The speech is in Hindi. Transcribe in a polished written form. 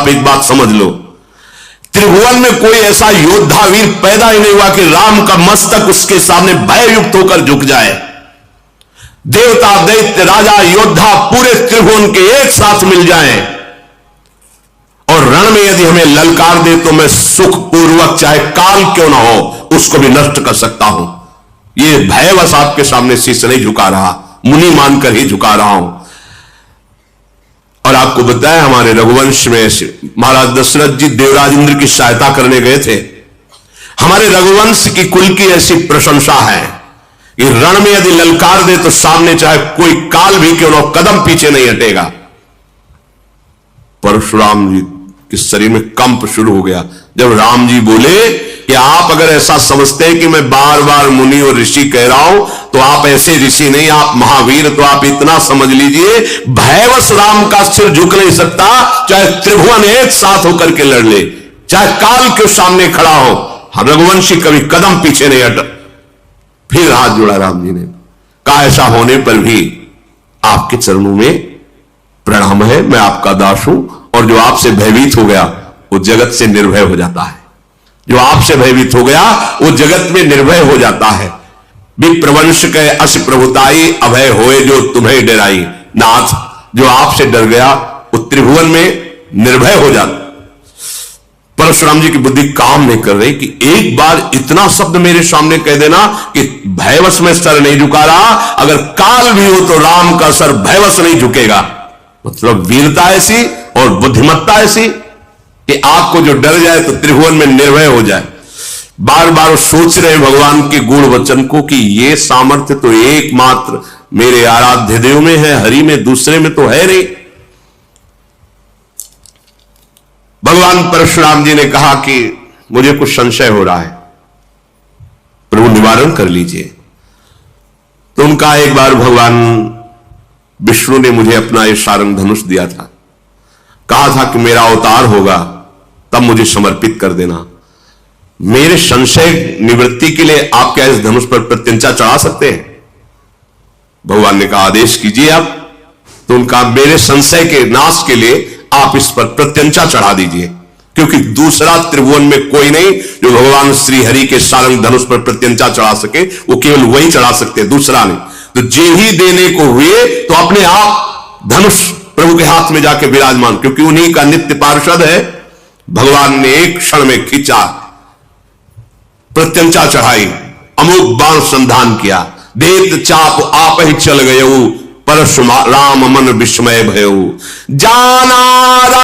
आप एक बात समझ लो, त्रिभुवन में कोई ऐसा योद्धा वीर पैदा ही नहीं हुआ कि राम का मस्तक उसके सामने भययुक्त होकर झुक जाए। देवता, दैत्य, राजा, योद्धा पूरे त्रिभुवन के एक साथ मिल जाएं और रण में यदि हमें ललकार दे तो मैं सुखपूर्वक चाहे काल क्यों ना हो उसको भी नष्ट कर सकता हूं। ये भयवश आपके सामने शीश नहीं झुका रहा, मुनि मानकर ही झुका रहा हूं। और आपको बताया हमारे रघुवंश में महाराज दशरथ जी देवराज इंद्र की सहायता करने गए थे। हमारे रघुवंश की कुल की ऐसी प्रशंसा है कि रण में यदि ललकार दे तो सामने चाहे कोई काल भी क्यों ना कदम पीछे नहीं हटेगा। परशुराम जी के शरीर में कंप शुरू हो गया जब राम जी बोले कि आप अगर ऐसा समझते हैं कि मैं बार बार मुनि और ऋषि कह रहा हूं तो आप ऐसे ऋषि नहीं, आप महावीर। तो आप इतना समझ लीजिए, भयवश राम का सिर झुक नहीं सकता, चाहे त्रिभुवन एक साथ होकर के लड़ ले, चाहे काल के सामने खड़ा हो, रघुवंशी कभी कदम पीछे नहीं हटा। फिर हाथ जोड़ा राम जी ने, कहा ऐसा होने पर भी आपके चरणों में प्रणाम है, मैं आपका दास हूं। और जो आपसे भयभीत हो गया वो जगत से निर्भय हो जाता है। जो आपसे भयभीत हो गया वो जगत में निर्भय हो जाता है। विप्रवंश के अस प्रभुताई अभय होए जो तुम्हें डराई। नाथ, जो आपसे डर गया वो त्रिभुवन में निर्भय हो जाता। परशुराम जी की बुद्धि काम नहीं कर रही कि एक बार इतना शब्द मेरे सामने कह देना कि भयवश में सर नहीं झुका रहा, अगर काल भी हो तो राम का सर भयवश नहीं झुकेगा। मतलब वीरता ऐसी और बुद्धिमत्ता ऐसी कि आपको जो डर जाए तो त्रिभुवन में निर्भय हो जाए। बार बार सोच रहे भगवान के गुण वचन को कि ये सामर्थ्य तो एकमात्र मेरे आराध्य देव में है, हरि में, दूसरे में तो है नहीं। भगवान परशुराम जी ने कहा कि मुझे कुछ संशय हो रहा है, प्रभु निवारण कर लीजिए। तो उनका एक बार भगवान विष्णु ने मुझे अपना ये सारंग धनुष दिया था, कहा था कि मेरा अवतार होगा तब मुझे समर्पित कर देना। मेरे संशय निवृत्ति के लिए आप क्या इस धनुष पर प्रत्यंचा चढ़ा सकते हैं? भगवान ने कहा आदेश कीजिए आप। तो उनका मेरे संशय के नाश के लिए आप इस पर प्रत्यंचा चढ़ा दीजिए, क्योंकि दूसरा त्रिभुवन में कोई नहीं जो भगवान श्री हरि के सारंग धनुष पर प्रत्यंचा चढ़ा सके, वो केवल वही चढ़ा सकते, दूसरा नहीं। तो जे ही देने को हुए तो अपने आप धनुष प्रभु के हाथ में जाके विराजमान, क्योंकि उन्हीं का नित्य पार्षद है। भगवान ने एक क्षण में खींचा, प्रत्यंचा चढ़ाई, अमोघ बाण संधान किया, देत चाप आप ही चल गये, परशुराम मन विस्मय भयऊ जाना।